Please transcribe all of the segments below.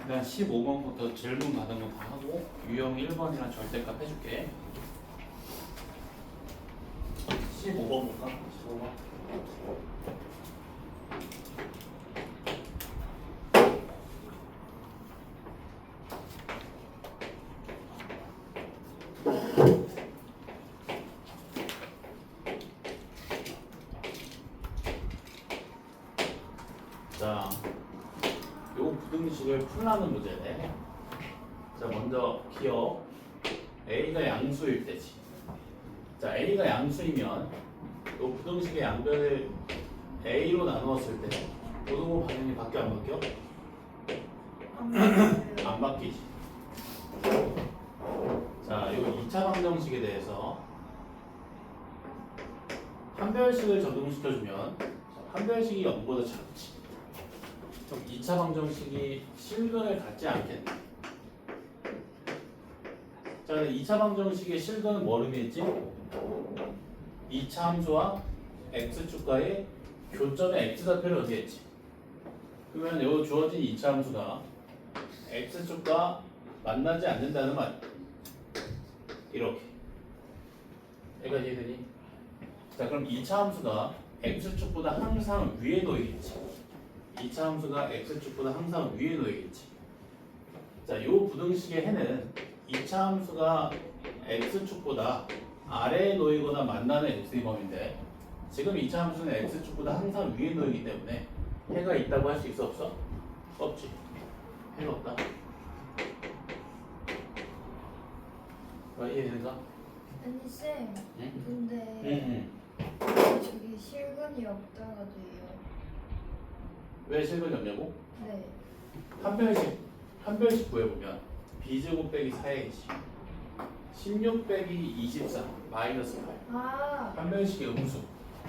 일단 15번부터 질문 받은 거 다 하고 유형 1번이랑 절대값 해줄게. 15번 볼까? 15번. 자, 요 부등식을 풀라는 문제네. 자, 먼저 기억. A가 양수일 때지. 자, A가 양수이면 요 부등식의 양변을 A로 나누었을 때 고등호 반응이 바뀌어 안 바뀌어? 안 바뀌지. 자, 요 2차 방정식에 대해서 한별식을 적용시켜주면 한별식이 0보다 작지. 그럼 2차 방정식이 실근을 갖지 않겠네. 자, 2차 방정식의 실근은 뭘 의미했지? 2차 함수와 x축과의 교점의 x좌표를 의미했지. 그러면 요 주어진 2차 함수가 x축과 만나지 않는다는 말. 이렇게. 얘가 이해되니? 자, 그럼 2차 함수가 x축보다 항상 위에 놓이겠지. 2차 함수가 x축보다 항상 위에 놓이겠지. 자, 요 부등식의 해는 2차 함수가 x축보다 아래에 놓이거나 만나는 x의 범위인데 지금 2차 함수는 x축보다 항상 위에 놓이기 때문에 해가 있다고 할 수 있어 없어? 없지. 해가 없다. 이해되는가? 아니 쌤, 응? 근데 저기 실근이 없다가 돼요. 왜 실근이 없냐고? 네. 한별식 구해보면 b제곱 빼기 4의 16 빼기 24 마이너스 8 아. 한별식의 음수.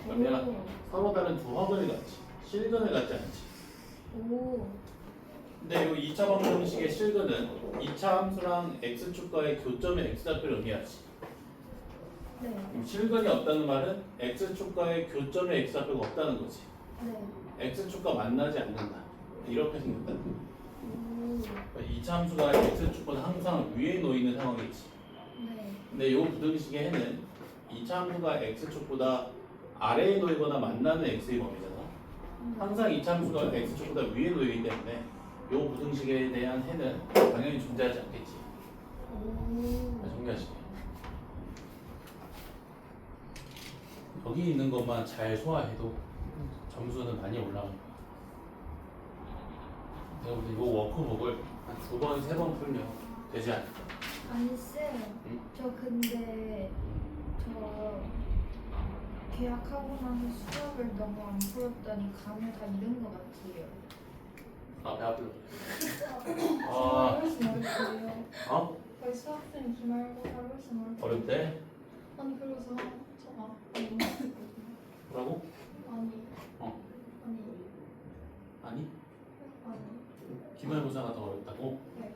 그러면 오. 서로 다른 두 화근을 갖지 실근을 갖지 않지. 오. 근데 이 2차 방정식의 실근은 2차 함수랑 x축과의 교점의 x좌표를 의미하지. 네. 그럼 실근이 없다는 말은 x축과의 교점의 x좌표가 없다는 거지. 네. x축과 만나지 않는다. 이렇게 생겼다. 오. 2차 함수가 x축보다 항상 위에 놓이는 상황이지. 네. 근데 이 부등식의 해는 2차 함수가 x축보다 아래에 놓이거나 만나는 x의 범위잖아. 항상 2차 함수가 x축보다 위에 놓이기 때문에 이 부등식에 대한 해는 당연히 존재하지 않겠지. 오. 정리하시게. 여기 있는 것만 잘 소화해도 점수는 많이 올라갈 거야. 내가 볼때 이 워크북을 한 2번, 3번 풀면 되지 않을까? 아니 쌤, 응? 저 근데 저 계약하고 나서 수업을 너무 안 풀었더니 감을 다 잃은 것 같아요. 아, 배 아프다. 아, 훨씬 어렵고요. 어? 저희 수학생 기말고사 훨씬 어렵고. 어렵대? 아니 그래서 저가 아니 뭐라고? 아니 어. 아니 아니? 아니 기말고사가 더 어렵다고? 네.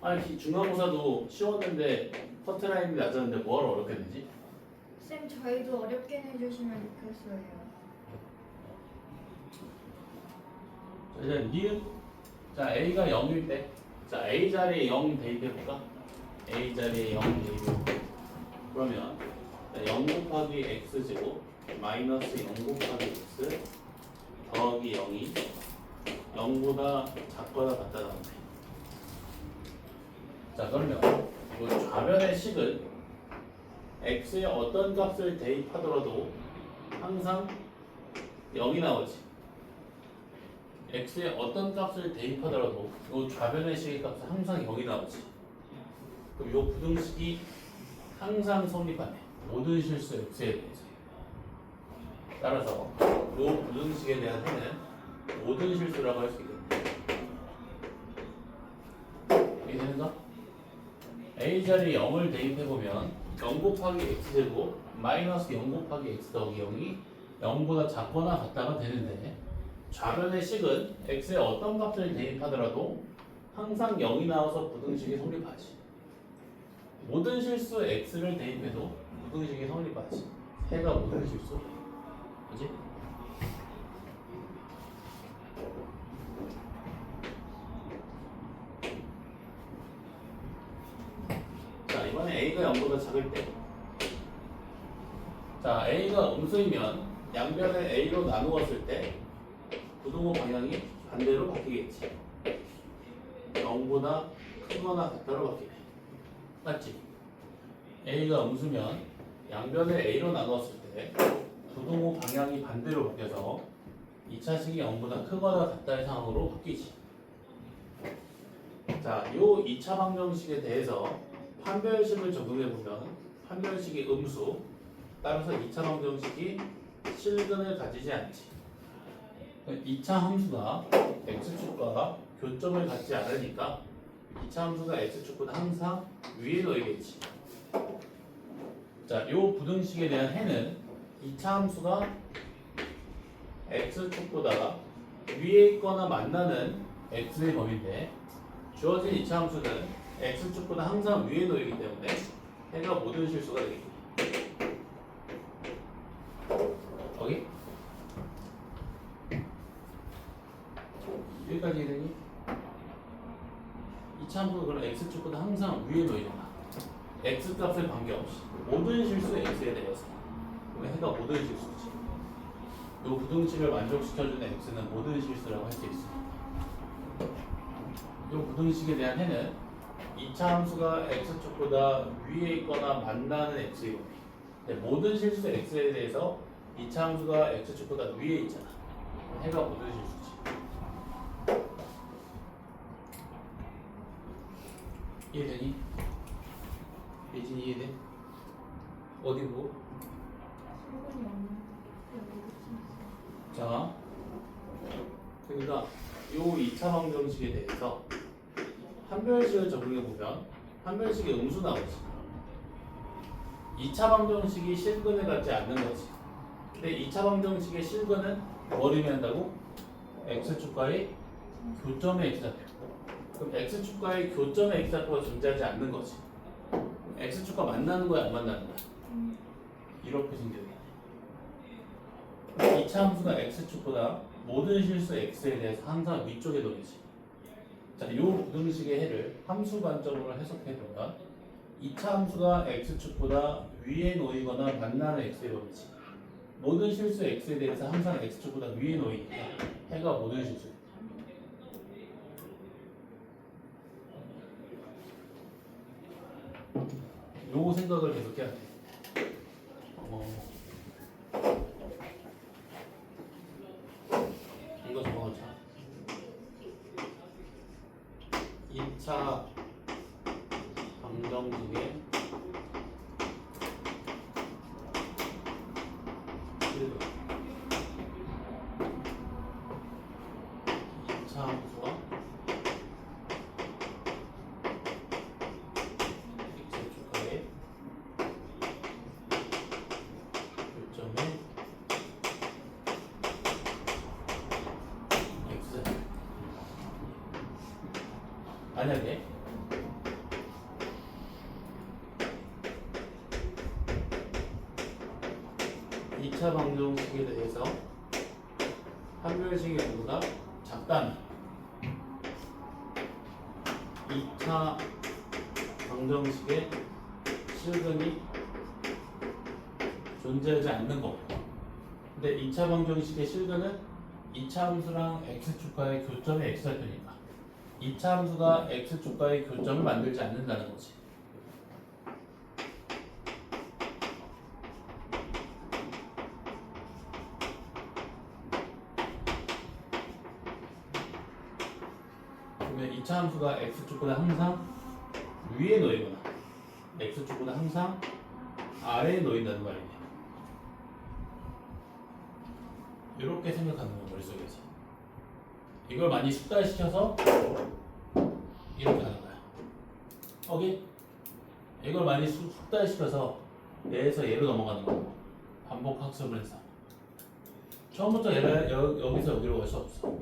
아니 중간고사도 쉬웠는데 커트라인이 낮았는데 뭘 어렵게 되지? 쌤, 저희도 어렵게 해주시면 좋겠어요. 자, 이제 니은. 자, A가 0일 때. 자, A 자리에 0 대입해볼까? A 자리에 0 대입해볼까? 그러면 0 곱하기 x제곱 마이너스 0 곱하기 x 더하기 0이 0보다 작거나 같다 나오네. 자, 그러면 이 좌변의 식은 x의 어떤 값을 대입하더라도 항상 0이 나오지. x의 어떤 값을 대입하더라도 이 좌변의 식의 값은 항상 0이 나오지. 그럼 이 부등식이 항상 성립하네. 모든 실수 x에 대해서. 따라서 이 부등식에 대한 해는 모든 실수라고 할 수 있겠네. 이해되는가? a 자리에 0을 대입해보면 0 곱하기 x제곱 마이너스 0 곱하기 x 더하기 0이 0보다 작거나 같다가 되는데 좌변의 식은 x의 어떤 값을 대입하더라도 항상 0이 나와서 부등식이 성립하지. 모든 실수 x를 대입해도 부등식이 성립하지. 해가 모든 실수. 그지? 작을 때. 자, A가 음수이면 양변을 A로 나누었을 때 부등호 방향이 반대로 바뀌겠지. 0보다 크거나 같다로 바뀌네. 맞지? A가 음수면 양변을 A로 나누었을 때 부등호 방향이 반대로 바뀌어서 2차식이 0보다 크거나 같다의 상황으로 바뀌지. 자, 요 2차 방정식에 대해서 판별식을 적용해 보면 판별식이 음수, 따라서 2차 방정식이 실근을 가지지 않지. 2차 함수가 x축과 교점을 갖지 않으니까 2차 함수가 x축보다 항상 위에 놓이겠지. 자, 요 부등식에 대한 해는 2차 함수가 x축보다 위에 있거나 만나는 x의 범위인데 주어진 2차 함수는 x축보다 항상 위에 놓이기 때문에 해가 모든 실수가 되겠다. 거기? 여기까지 이해되니? 2차 함수가 그럼 x축보다 항상 위에 놓이잖아. x값에 관계없이 모든 실수 x에 대해서 그러면 해가 모든 실수지. 이 부등식을 만족시켜주는 x는 모든 실수라고 할 수 있어. 이 부등식에 대한 해는 2차 함수가 x축보다 위에 있거나 만나는 x의 범위. 근데 모든 실수 x에 대해서 2차 함수가 x축보다 위에 있잖아. 해가 모든 실수지. 이해되니? 예진이 이해돼? 어디 보고? 실근이 없는 자, 그러니까 요 2차 방정식에 대해서 판별식을 적용해 보면 판별식이 음수 나오지. 2차 방정식이 실근을 갖지 않는 거지. 근데 2차 방정식의 실근은 뭘 의미한다고? x축과의 교점의 x좌표. 그럼 x축과의 교점의 x좌표가 존재하지 않는 거지. x축과 만나는 거야, 안 만나는 거야? 이렇게 생겨요. 2차 함수가 x축보다 모든 실수 x에 대해서 항상 위쪽에 놓이지. 자, 이 부등식의 해를 함수 관점으로 해석해 보면 2차 함수가 x축보다 위에 놓이거나 만나는 x의 범위지. 모든 실수 x에 대해서 항상 x축보다 위에 놓이니까 해가 모든 실수. 요 생각을 계속 해야 돼. 이거 적어놓자. 2차 방정식의 실근. 2차 함수와 x축과의 교점의 x. 만약에 이 차 방정식에 대해서 판별식의 모두가 작다면 2차 방정식의 실근이 존재하지 않는 거고, 근데 2차 방정식의 실근은 2차 함수랑 x축과의 교점의 x좌표니까 2차 함수가 x축과의 교점을 만들지 않는다는 거지. 그러면 2차 함수가 x축보다 항상 위에 놓이거나 x축보다 항상 아래에 놓인다는 말이네. 이렇게 생각하는 거야, 머릿속에서. 이걸 많이 숙달시켜서 이렇게 하는 거야. 오케이? 이걸 많이 숙달시켜서 얘에서 얘로 넘어가는 거야. 반복 학습을 해서. 처음부터 얘를 여기서 여기로 갈 수 없어.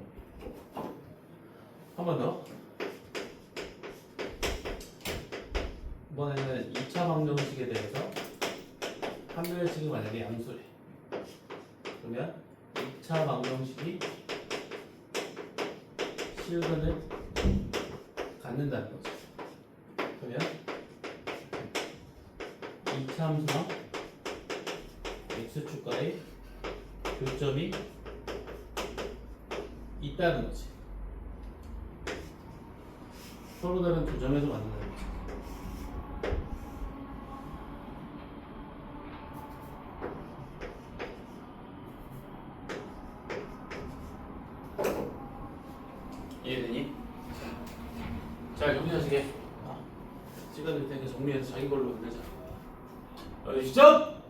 한 번 더. 이번에는 2차 방정식에 대해서 판별식이 만약에 양수래. 그러면 2차 방정식이 실근을 갖는다는 거죠. 그러면 2차 함수랑 x축과의 교점이 있다는 거지. 서로 다른 두 점에서 만나는 거지. 이해되니? 자, 정리하시게. 찍어줄 테니까 정리해서 자기 걸로 만들자. 시작!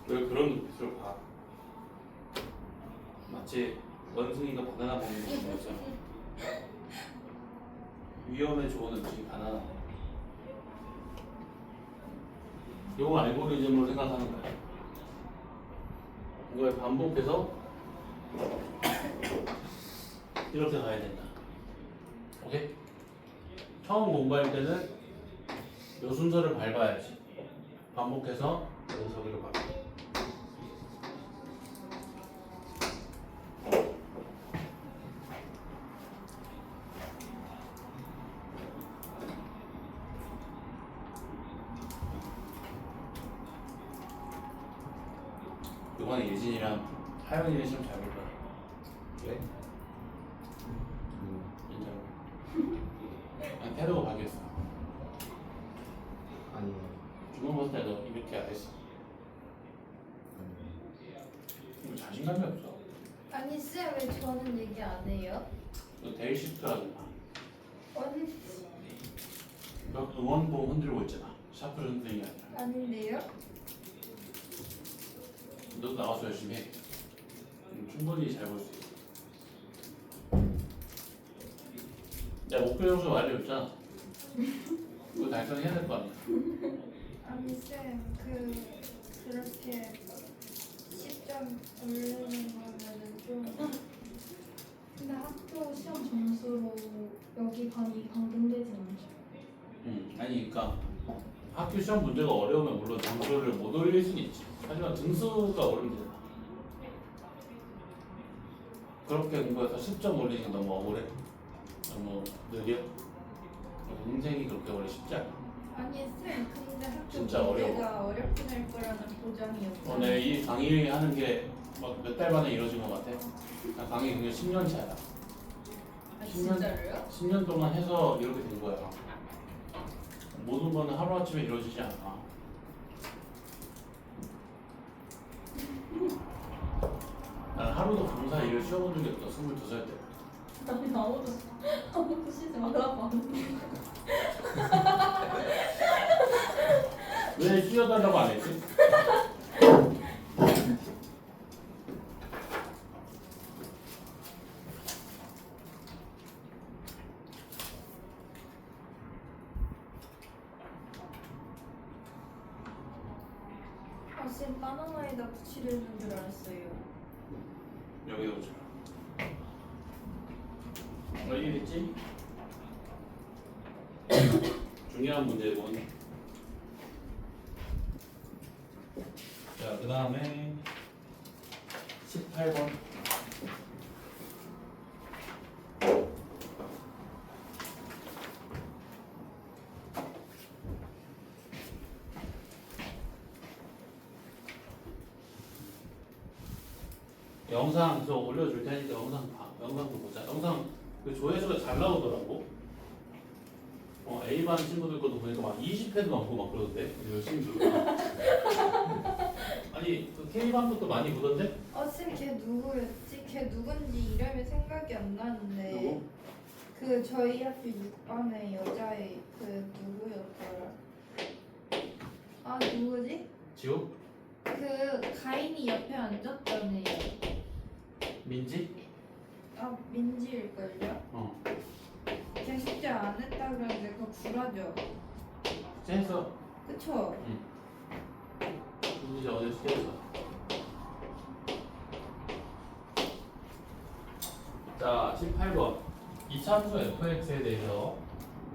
왜 그런 눈빛으로 봐? 마치 원숭이가 바나나 먹는 것처럼. 위험에 좋은 음식이 바나나네. 이거 알고리즘으로 생각하는 거야. 이걸 반복해서 이렇게 가야 된다. 오케이? 처음 공부할 때는 이 순서를 밟아야지. 반복해서 여기서 저기로 가. 이번에 예진이랑 하영이는 시험 잘 볼 거야. 왜? 인정. 아니, 태도가 바뀌었어. 아니 주문 봤을 때도 이렇게 안 했어. 이거 자신감이 없어. 아니 쌤 왜 저는 얘기 안 해요? 너 데이시프트 하잖아. 아니 너 응원봉 흔들고 있잖아. 샤프를 흔드는 게 아니라. 아닌데요? 너도 나와서 열심히 해. 충분히 잘 볼 수 있어. 야, 목표 점수 알려줬잖아. 그거 달성해야 될 거 아니야. 아니 쌤 그렇게 10점 올리는 거면은 좀 근데 학교 시험 점수로 여기 반이 반등되진 않죠? 아니, 그러니까 학교 시험 문제가 어려우면 물론 점수를 못 올릴 수는 있지. 하지만 등수가 오르면 되잖아. 그렇게 공부해서 10점 올리는 게 너무 억울해. 너무 느려. 인생이 그렇게 오래 쉽지 않아. 아니 쌤 근데 학교 진짜 어려워. 문제가 어렵게 낼 거라는 보장이 없잖아요. 내 이 강의 하는 게 막 몇 달 만에 이루어진 것 같아. 나 강의 그게 10년 차야. 아, 진짜로요? 10년 동안 해서 이렇게 된 거야. 모든 거는 하루아침에 이루어지지 않아. 난 하루도 감사 일을 쉬어본 적이 없어. 22살 때. 아니 아무도 쉬지 말라고 하는데. 왜 쉬어달라고 안 했지? 아, 쌤 바나나에다 붙이려는 줄 알았어요. 여기다 보자. 이해됐지? 중요한 문제군. 자, 그 다음에 18번. 영상 저 올려줄 테니까 영상 봐. 영상도 보자. 영상 그 조회수가 잘 나오더라고. A반 친구들 것도 보니까 막 20회도 넘고 막 그러던데. 열심히 들어. 아니 그 K반 것도 많이 보던데? 쌤 걔 누구였지? 걔 누군지 이름이 생각이 안 나는데 누구? 그 저희 학교 6반의 여자애 그 누구였더라? 아 누구지? 지호? 그 가인이 옆에 앉았던 애. 민지? 아 민지일걸요? 어. 걔 숙제 안 했다 그러는데 그거 불하죠? 했어. 그쵸? 민지 어제 숙제했어. 자, 18번. 2차 함수 fx에 대해서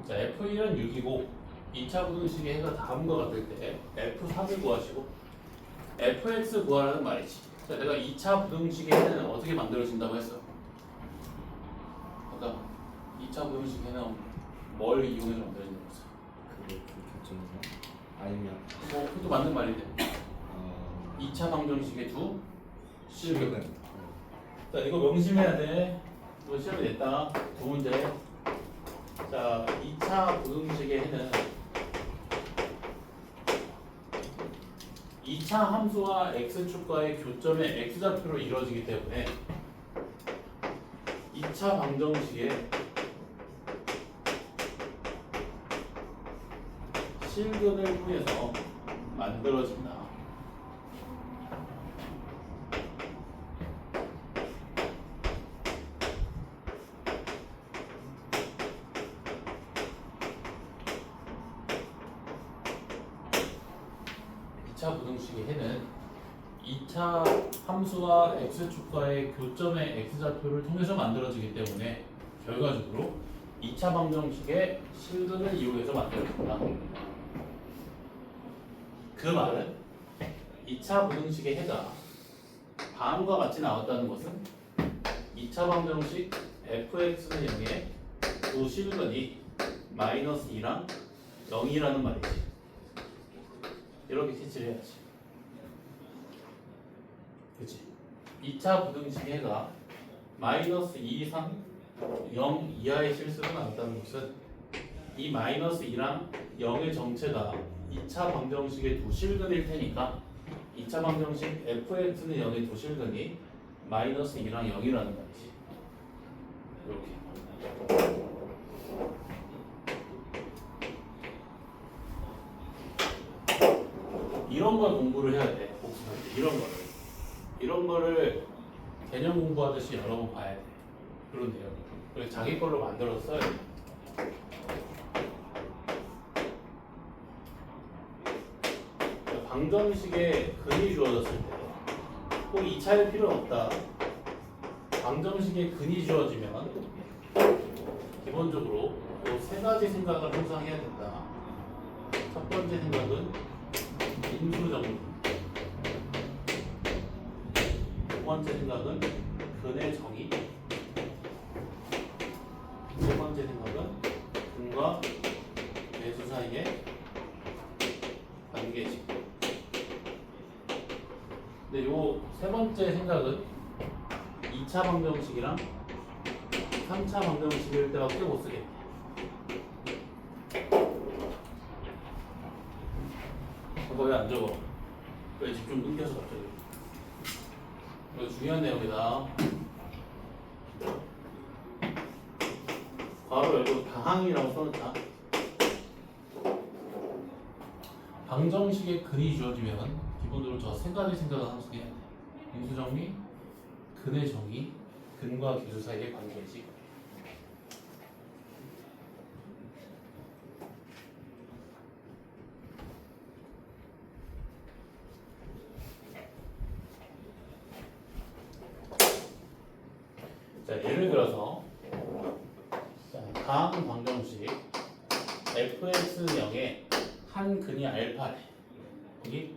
자, f1은 6이고 2차 부등식의 해가 다음과 같을 때 f3을 구하시고 fx 구하라는 말이지. 자, 내가 2차 부등식의 해는 어떻게 만들어진다고 했어? 그러니까 2차 부등식에는 뭘 이용해서 만들어진 거죠? 그게 교점이나 아니면 뭐 그것도 맞는 말인데. 어 2차 방정식의 두 실근. 실근. 자, 이거 명심해야 돼. 이거 시험에 냈다. 두 문제. 자, 2차 부등식의 해는 2차 함수와 x축과의 교점의 x좌표로 이루어지기 때문에 2차 방정식의 실근을 통해서 만들어진다. 부등식의 해는 2차 함수와 x축과의 교점의 x좌표를 통해서 만들어지기 때문에 결과적으로 2차 방정식의 실근을 이용해서 만들어진다. 그 말은 2차 부등식의 해가 다음과 같이 나왔다는 것은 2차 방정식 fx는 0의 두 실근이 마이너스 2랑 0이라는 말이지. 이렇게 캐치를 해야지. 그치? 2차 부등식의 해가 마이너스 2 이상 0 이하의 실수가 나왔다는 것은 이 마이너스 2랑 0의 정체가 2차 방정식의 두 실근일 테니까 2차 방정식 fx는 0의 두 실근이 마이너스 2랑 0이라는 말이지. 이렇게. 이런 걸 공부를 해야 돼. 복습할 때 이런 거를 개념 공부하듯이 여러 번 봐야 돼. 그런 내용. 그래서 자기 걸로 만들어서 써야 돼. 방정식에 근이 주어졌을 때 꼭 2차일 필요는 없다. 방정식에 근이 주어지면 기본적으로 이 세 가지 생각을 항상 해야 된다. 첫 번째 생각은 인수정리. 두 번째 생각은 근의 정의. 세 번째 생각은 근과 배수 사이의 관계식. 근데 요 세 번째 생각은 2차 방정식이랑 3차 방정식일 때가 꽤 못 쓰겠네. 왜 안 적어? 왜 집중 끊겨서 갑자기? 이거 중요한 내용이다. 괄호 열고 다항이라고 써놓자. 방정식의 근이 주어지면 기본적으로 저 세 가지 생각을 항상 해야 돼. 인수정리, 근의 정의, 근과 기수 사이의 관계식. 자, 예를 들어서 다음 방정식 fx는 0에 한 근이 알파래. 여기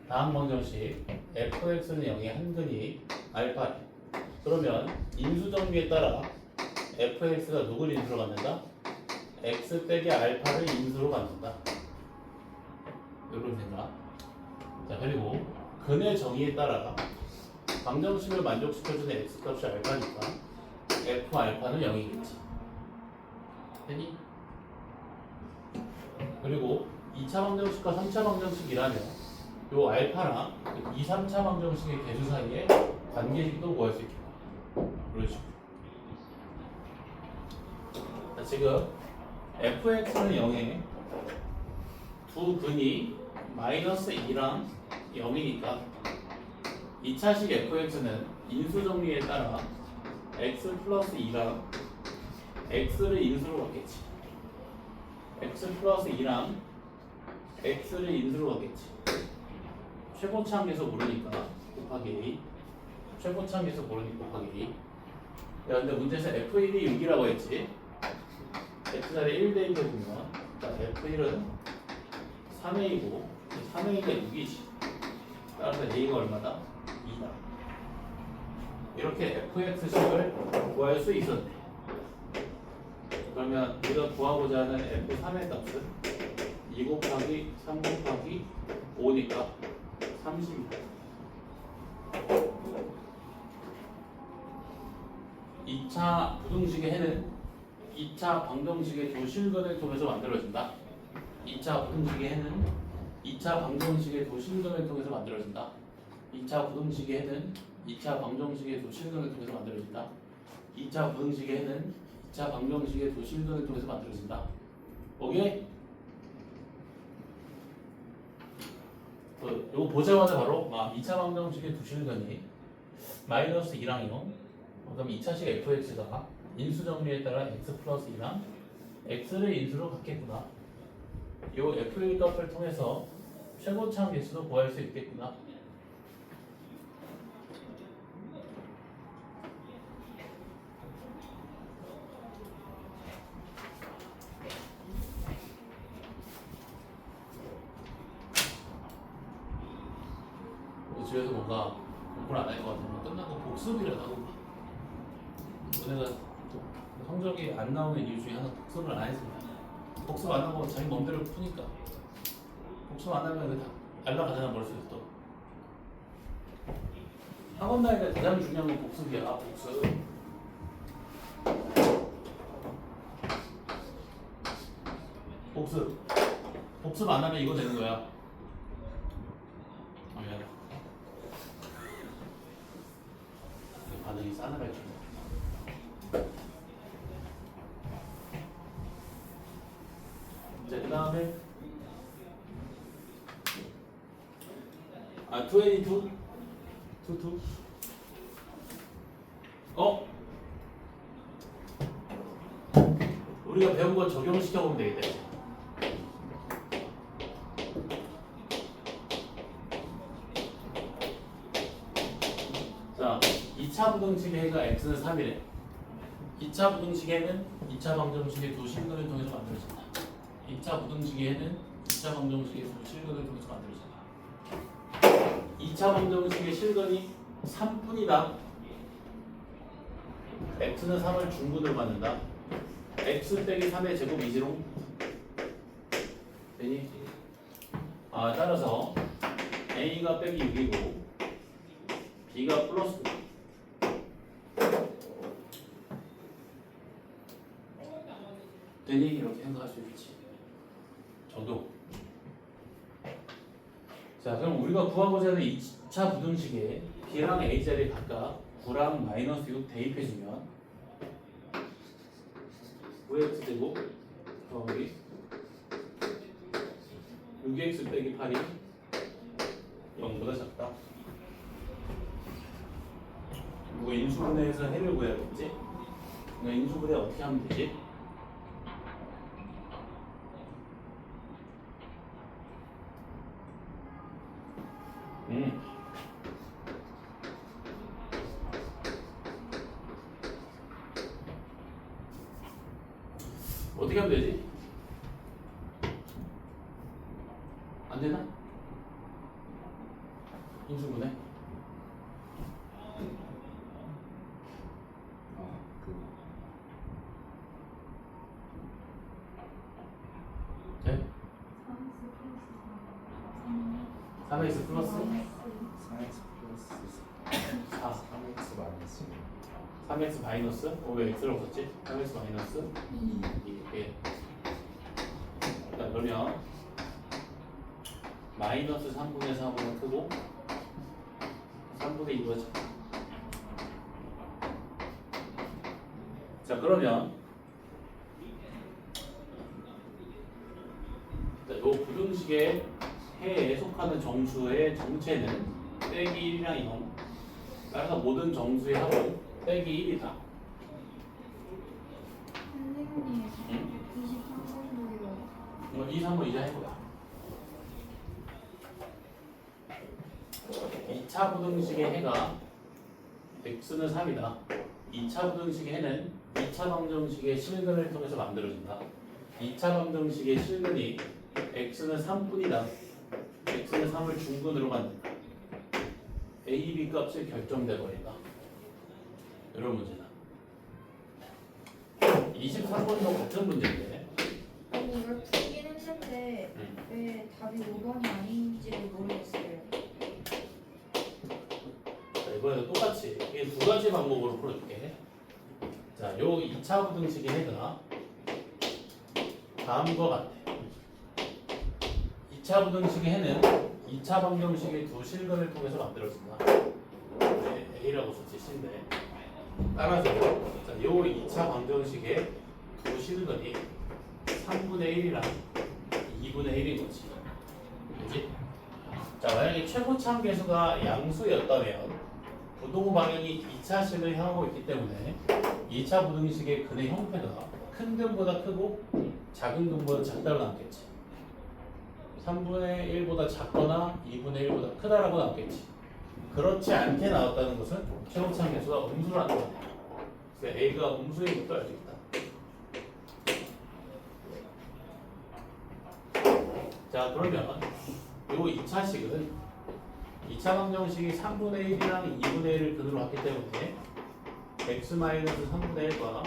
다음 방정식 fx는 0에 한 근이 알파래. 그러면 인수정리에 따라 fx가 누굴 인수로 갖는다? x 빼기 알파를 인수로 갖는다. 이런 생각. 자, 그리고 근의 정의에 따라 방정식을 만족시켜주는 x값이 알파니까 f 알파는 0이겠지. 되니? 그리고 2차 방정식과 3차 방정식이라면 요 알파랑 2, 3차 방정식의 개수 사이에 관계식도 구할 수 있겠다. 그런 식으로. 자, 지금 fx는 0에 두 근이 마이너스 2랑 0이니까 2차식 fx는 인수정리에 따라 x 플러스 2랑 x를 인수로 갖겠지. x 플러스 2랑 x를 인수로 갖겠지. 최고차항에서 모르니까 곱하기 a. 최고차항에서 모르니까 곱하기 a. 야, 근데 문제에서 f1이 6이라고 했지. x자리 1 대입해 보면 자, f1은 3a고 3a가 6이지. 따라서 a가 얼마다? 2다. 이렇게 fx식을 구할 수 있었네. 그러면 우리가 구하고자 하는 F3의 값은 2 곱하기 3 곱하기 5니까 30이다. 2차 부등식의 해는 2차 방정식의 도실근을 통해서 만들어진다. 2차 부등식의 해는 2차 방정식의 도실근을 통해서 만들어진다. 2차 부등식의 해는 2차 방정식의 도실근을 통해서 만들어진다. 2차 부등식의 해는 2차 방정식의 도실근을 통해서 만들어진다. 오케이? 요거 보자마자 바로 2차 방정식의 도실근이 마이너스 2랑 0, 그다음 2차식 fx가 인수 정리에 따라 x 플러스 2랑 x를 인수로 갖겠구나. 요 f의 값을 통해서 최고차 개수도 구할 수 있겠구나. 집에서 뭔가 공부를 안 할 것 같으면 끝나고 복습이라도 하고 너네가 성적이 안 나오는 이유 중에 하나 복습을 안 해서 그래. 복습 안 하고 자기 맘대로 푸니까 복습 안 하면 다 날라가잖아 머릿속에 또. 학원 다닐 때 가장 중요한 건 복습이야. 복습. 복습 안 하면 이거 되는 거야. 미안해. 반응이 싸늘할 줄. 자, 그 다음에 282? 22? 우리가 배운 거 적용시켜보면 되겠다. 자, 2차 부등식의 해가 x는 3이래. 2차 부등식의 해는 2차 방정식의 두 실근을 통해서 만들어진다. 2차 부등식의 해는 2차 방정식의 두 실근을 통해서 만들어진다. 2차 방정식의 실근이 3뿐이다. x는 3을 중근으로 받는다. x 빼기 3의 제곱 이지롱 되니? 따라서 a가 빼기 6이고 b가 플러스 9. 되니? 이렇게 생각할 수 있지. 저도. 자, 그럼 우리가 구하고자 하는 2차 부등식에 b랑 a 자리 각각 9랑 마이너스 6 대입해주면 9x 제곱 더하기 6x 빼기 8이 0보다 작다. 이거 인수분해에서 해를 구해야겠지? 그러니까 인수분해 어떻게 하면 되지? 어떻게 하면 되지? 안 되나? 인수분해? 네? 3x 플러스 4x 플러스 4 3x 마이너스 3x 마이너스? 왜 x를 없었지? 3x 마이너스 2. 자, 그러면 마이너스 3분의 4보다 크고 3분의 2보다 작다. 자, 그러면 이 부등식의 해에 속하는 정수의 정체는 빼기 1이랑 0. 따라서 모든 정수의 합은 빼기 1이다. 선생님, 응? 23번도요. 2, 3번 이제 할 거야. 2차 부등식의 해가 x는 3이다. 2차 부등식의 해는 2차 방정식의 실근을 통해서 만들어진다. 2차 방정식의 실근이 x는 3뿐이다. x는 3을 중근으로 만든다. a, b 값이 결정돼 버린다. 이런 문제다. 23번도 같은 문제인데 아니 이걸 풀긴 했는데 왜 답이 5번이 아닌지를 모르겠어요. 자, 이번에도 똑같이 이게 두 가지 방법으로 풀어줄게. 자, 요 2차 부등식의 해가 다음과 같아. 2차 부등식의 해는 2차 방정식의 두 실근을 통해서 만들어진다. 네, A라고 썼지 C인데 따라서 자, 요 2차 방정식의 두 실근이 3분의 1이랑 2분의 1인 거지. 그지? 자, 만약에 최고참 계수가 양수였다면 부동호 방향이 2차식을 향하고 있기 때문에 2차 부등식의 근의 형태가 큰 근보다 크고 작은 근보다 작다로 나왔겠지. 3분의 1보다 작거나 2분의 1보다 크다라고 나왔겠지. 그렇지 않게 나왔다는 것은 최고참 계수가 음수라는 거야. 그래서 A가 음수인 것도 알 수 있다. 자, 그러면 요 2차식은 2차 방정식이 3분의 1이랑 2분의 1을 근으로 했기 때문에 x-3분의 1과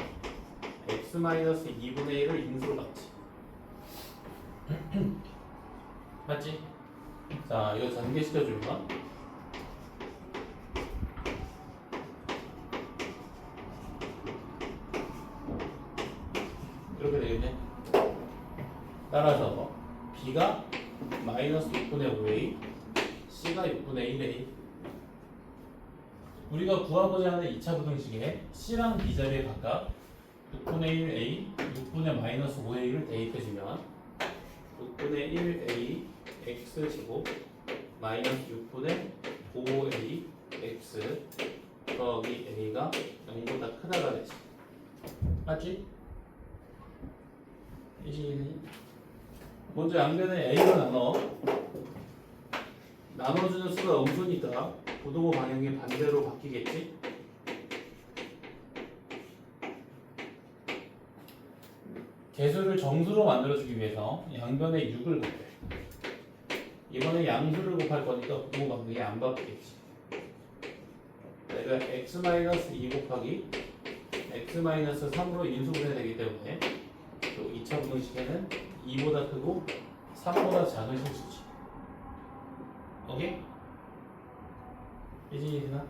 x-2분의 1을 인수로 받지. 맞지? 자, 이거 전개시켜줄까? 이렇게 되겠네. 따라서 b가 마이너스 6분의 5a, c가 6분의 1a. 우리가 구하고자 하는 2차 부등식에 c랑 b 자리에 각각 6분의 1a, 6분의 마이너스 5a를 대입해주면 6분의 1a x 제곱 마이너스 6분의 5a x 더하기 a가 0보다 크다가 되지. 맞지? 먼저 양변에 a로 나눠주는 수가 음수니까 부동호 방향이 반대로 바뀌겠지? 개수를 정수로 만들어주기 위해서 양변에 6을 곱해. 이번에 양수를 곱할 거니까 부동호 방향이 안 바뀌겠지. 내가 x-2 곱하기 x-3으로 인수분해 되기 때문에 또 2차 부등식에는 2보다 크고 3보다 작은 실수지. 오케이? 이해되나?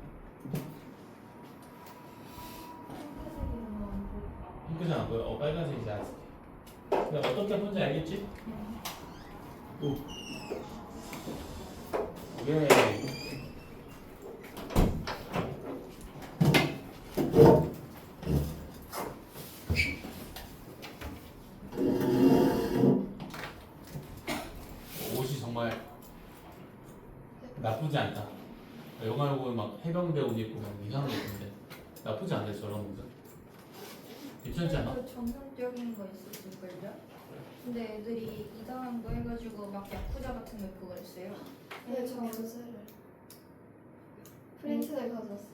핑크색 안 보여? 빨간색이지 않을게. 근데 어떻게 푼지 알겠지? 오. 예. 옷이 정말 나쁘지 않다. 영화를 보면 막 해병대 옷 입고 막 이상한 거 입는데 나쁘지 않네 저런 옷은. 괜찮지 않아? 그 정상적인 거 있었을걸요? 근데 애들이 이상한 거 해가지고 막 야쿠자 같은 거 입고 그랬어요. 네, 저 옷을 프린트를 가져왔어.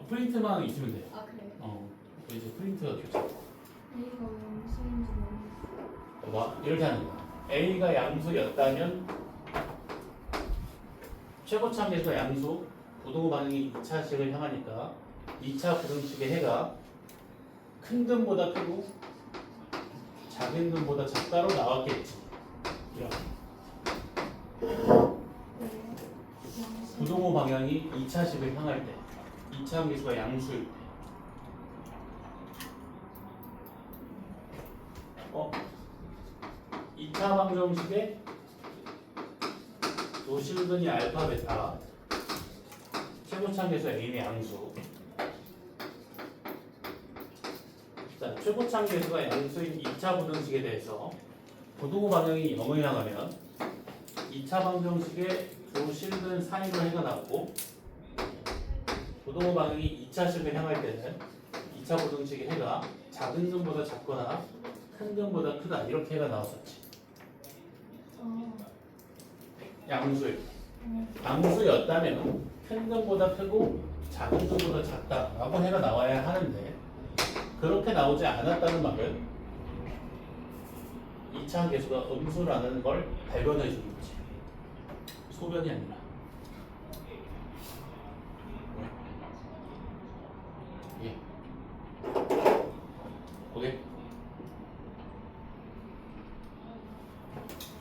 프린트만 있으면 돼. 아 그래요? 이제 프린트가 좋잖아. A가 왜 무슨인지 모르겠어. 봐, 이렇게 하는 거야. A가 양수였다면 최고참 계수가 양수, 부동호 반응이 2차식을 향하니까 2차 부등식의 해가 큰 근보다 크고 작은 근보다 작다로 나왔겠지. 이렇게. 부동호 방향이 2차식을 향할 때 2차 계수가 양수일 때 2차 방정식의 노실근이 알파 베타 최고참 계수 A의 양수. 자, 최고참 계수가 양수인 2차 부등식에 대해서 부동호 방향이 0을 향하면 2차 방정식의 조실근 사이로 해가 나오고 부동호 방향이 2차식을 향할 때는 2차 부등식의 해가 작은 근보다 작거나 큰 근보다 크다 이렇게 해가 나왔었지. 양수일 양수였다면 큰 근보다 크고 작은 근보다 작다라고 해가 나와야 하는데 그렇게 나오지 않았다는 말은 2차 계수가 음수라는 걸 발견해 주는 거지. 소변이 아니라. 예. 오케이.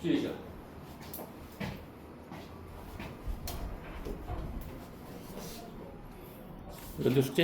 숙제 시간. 연두 숙제?